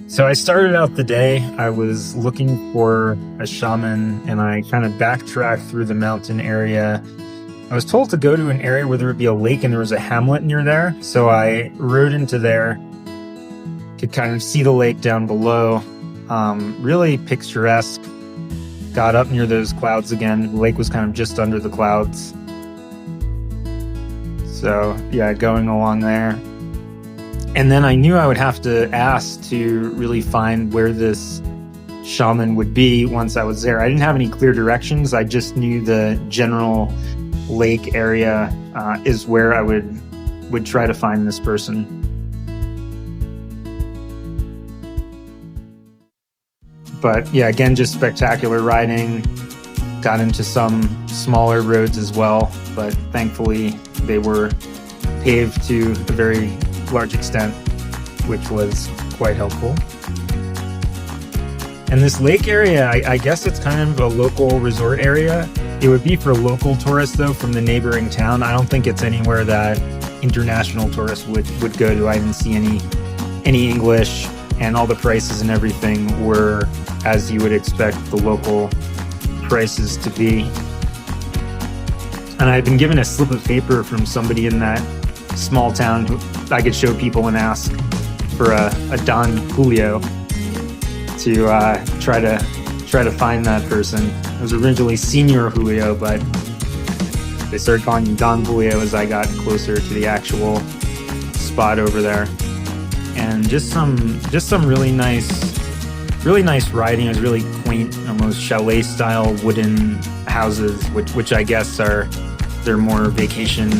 So I started out the day, I was looking for a shaman and I kind of backtracked through the mountain area. I was told to go to an area where there would be a lake and there was a hamlet near there. So I rode into there, could kind of see the lake down below. Really picturesque. Got up near those clouds again. The lake was kind of just under the clouds. So yeah, going along there. And then I knew I would have to ask to really find where this shaman would be once I was there. I didn't have any clear directions. I just knew the general lake area is where I would try to find this person. But yeah, again, just spectacular riding. Got into some smaller roads as well, but thankfully they were paved to a very large extent, which was quite helpful. And this lake area, I guess it's kind of a local resort area. It would be for local tourists though from the neighboring town. I don't think it's anywhere that international tourists would go to. I didn't see any English, and all the prices and everything were as you would expect the local prices to be. And I had been given a slip of paper from somebody in that small town who I could show people and ask for a Don Julio to try to find that person. It was originally Senior Julio, but they started calling him Don Julio as I got closer to the actual spot over there. And just some really nice riding. It was really quaint, almost chalet style wooden houses, which I guess they're more vacation,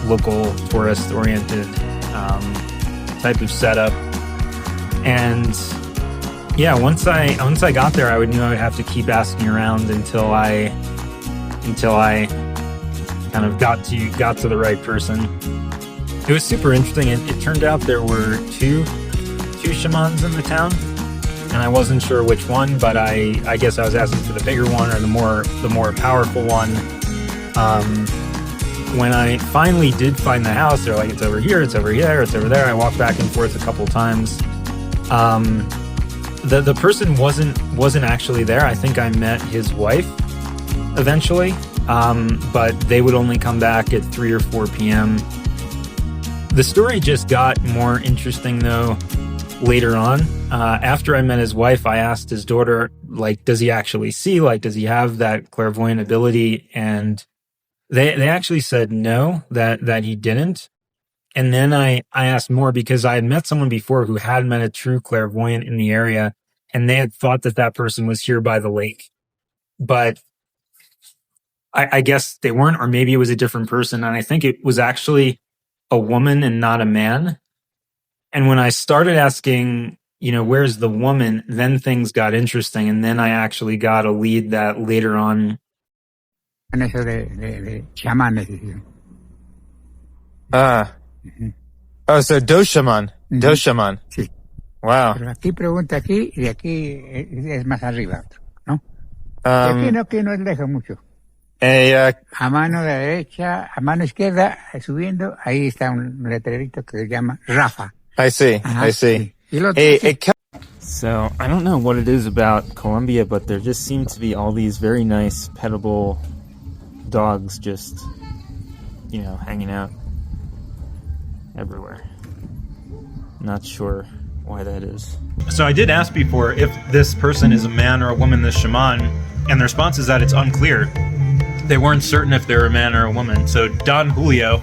local tourist oriented type of setup. And yeah, once I got there, I knew I would have to keep asking around until I kind of got to the right person. It was super interesting. It turned out there were two shamans in the town, and I wasn't sure which one, but I guess I was asking for the bigger one or the more powerful one. When I finally did find the house, they're like, it's over here, it's over here, it's over there. I walked back and forth a couple times. The person wasn't actually there. I think I met his wife eventually, but they would only come back at 3 or 4 p.m. The story just got more interesting though later on. After I met his wife, I asked his daughter, like, does he actually see? Like, does he have that clairvoyant ability? And they actually said no, that he didn't. And then I asked more because I had met someone before who had met a true clairvoyant in the area, and they had thought that person was here by the lake. But I guess they weren't, or maybe it was a different person. And I think it was actually a woman and not a man. And when I started asking, where's the woman, then things got interesting. And then I actually got a lead that later on. Eso de chamanes. Oh, so dos shaman. Dos shaman. Sí. Wow. Pero aquí pregunta aquí, y de aquí es más arriba, ¿no? De aquí no es lejos mucho. A mano derecha, a mano izquierda, subiendo, ahí está un letrerito que se llama Rafa. I see. I see. So I don't know what it is about Colombia, but there just seem to be all these very nice petable dogs just, hanging out everywhere. Not sure why that is. So I did ask before if this person is a man or a woman, this shaman, and the response is that it's unclear. They weren't certain if they're a man or a woman. So Don Julio,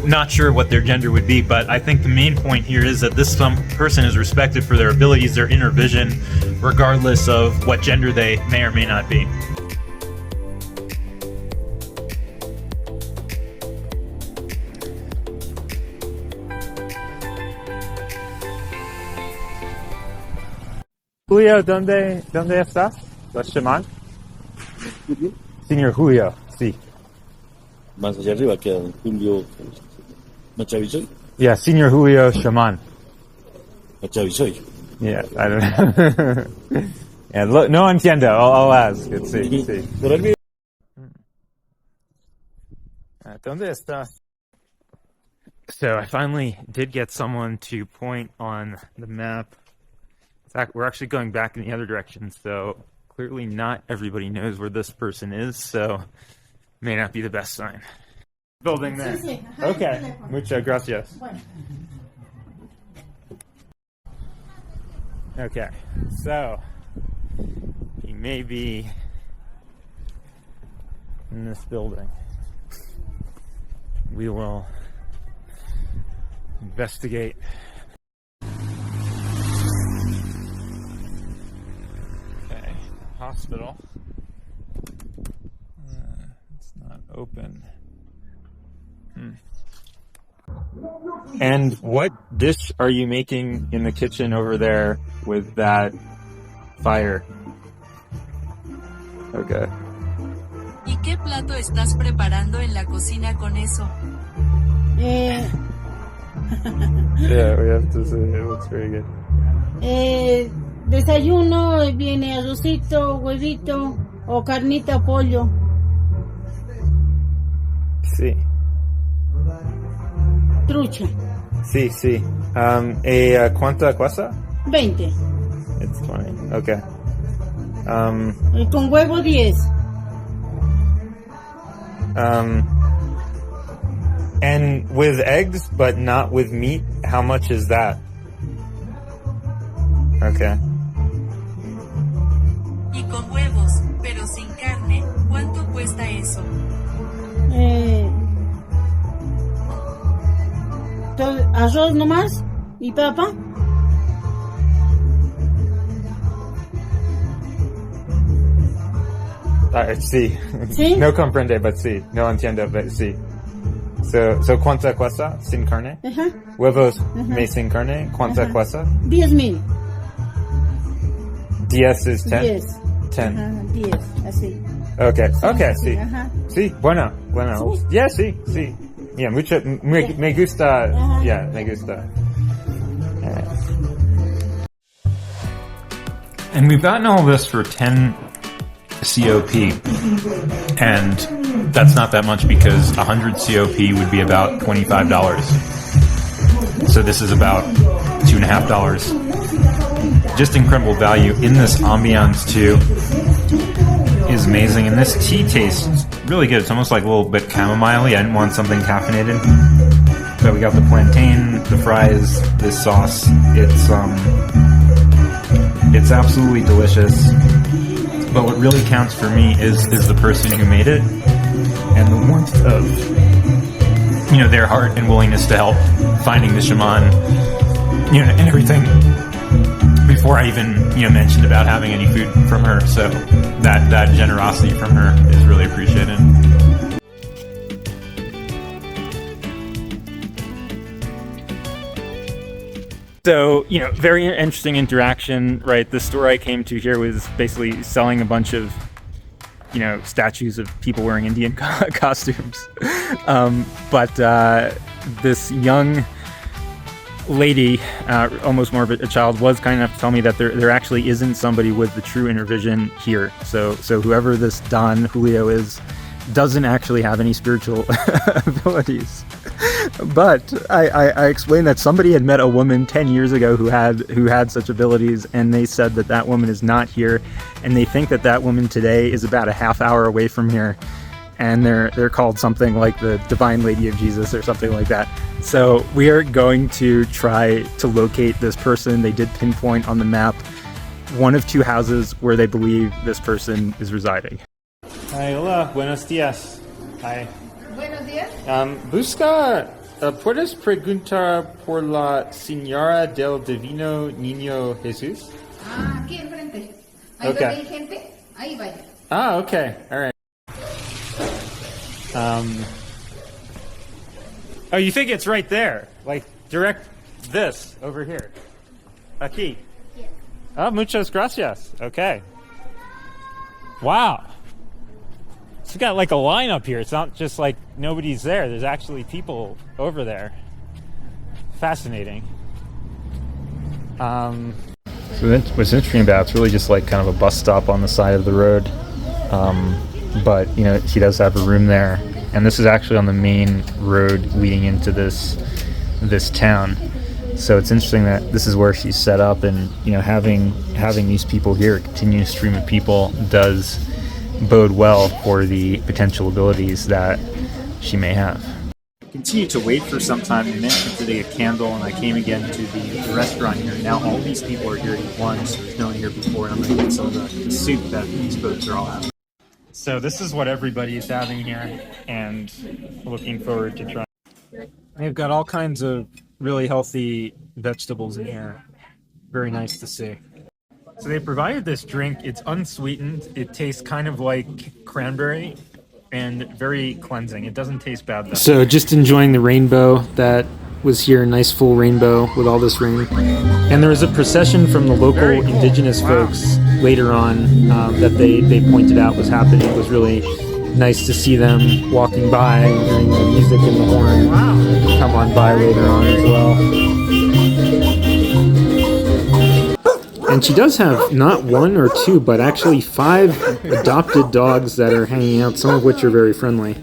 not sure what their gender would be, but I think the main point here is that this person is respected for their abilities, their inner vision, regardless of what gender they may or may not be. Julio, ¿dónde está? ¿Los shaman? Señor Julio, sí. Más allá arriba queda Julio Machavisoy. Yeah, Señor Julio Shaman. Machavisoy. Yeah, I don't know. Yeah, no entiendo. I'll ask. Sí. ¿Dónde está? So I finally did get someone to point on the map fact, we're actually going back in the other direction, so clearly not everybody knows where this person is, so may not be the best sign. Building there. Okay, muchas gracias. Okay, so he may be in this building. We will investigate. Okay, hospital. It's not open. And what dish are you making in the kitchen over there with that fire? Okay. ¿Y qué plato estás preparando en la cocina con eso? Yeah, we have to say it looks very good. Desayuno viene arrocito, huevito o carnita, pollo. Sí. Trucha. Sí, sí. ¿Cuánta cuesta? 20. It's 20. Okay. Y con huevo 10. And with eggs, but not with meat, how much is that? Okay. Y con huevos, pero sin carne, ¿cuánto cuesta eso? Arroz nomás y papa. Sí. ¿Sí? No comprende, but sí. No entiendo, but sí. So ¿cuánta cuesta sin carne? Ajá. Huevos me sin carne, ¿cuánta cuesta? 10,000. 10 is 10? 10. 10. Ajá, 10, así. Okay, okay, sí. Ajá. Sí, bueno. Sí. Yeah, sí. Yeah, me gusta. Ajá. Yeah, me gusta. And we've gotten all this for 10 COP, and that's not that much because 100 COP would be about $25. So this is about $2.50. Just incredible value in this ambiance too. Is amazing, and this tea tastes really good. It's almost like a little bit chamomile-y. I didn't want something caffeinated, but we got the plantain, the fries, this sauce. It's absolutely delicious. But what really counts for me is the person who made it, and the warmth of their heart and willingness to help, finding the shaman, and everything. Before I even mentioned about having any food from her, so that generosity from her is really appreciated. So, very interesting interaction, right? The store I came to here was basically selling a bunch of, statues of people wearing Indian costumes. But this young lady, almost more of a child, was kind enough to tell me that there actually isn't somebody with the true inner vision here. So whoever this Don Julio is doesn't actually have any spiritual abilities. But I explained that somebody had met a woman 10 years ago who had such abilities, and they said that woman is not here, and they think that woman today is about a half hour away from here, and they're called something like the Divine Lady of Jesus or something like that. So we are going to try to locate this person. They did pinpoint on the map one of two houses where they believe this person is residing. Hi, hola, buenos días. Hi. Buenos días. ¿Puedes preguntar por la señora del Divino Niño Jesús? Aquí enfrente. Ahí Okay. donde hay gente, ahí vaya. Okay, all right. Oh, you think it's right there? Like direct this over here? Aquí. Yes. Oh, muchas gracias. Okay. Wow. It's got like a line up here. It's not just like nobody's there. There's actually people over there. Fascinating. So what's interesting about it's really just like kind of a bus stop on the side of the road. But he does have a room there, and this is actually on the main road leading into this town. So it's interesting that this is where she's set up, and having these people here, a continuous stream of people, does bode well for the potential abilities that she may have. Continue to wait for some time. You mentioned today a candle, and I came again to the restaurant here. Now all these people are here at once. There's no one here before, and I'm going to get some of the soup that these folks are all having. So this is what everybody is having here, and looking forward to trying. They've got all kinds of really healthy vegetables in here. Very nice to see. So they provided this drink. It's unsweetened. It tastes kind of like cranberry and very cleansing. It doesn't taste bad though. So just enjoying the rainbow that was here, a nice full rainbow with all this rain. And there was a procession from the local indigenous folks later on that they pointed out was happening. It was really nice to see them walking by, hearing the music and the horn come on by later on as well. And she does have not one or two, but actually 5 adopted dogs that are hanging out, some of which are very friendly.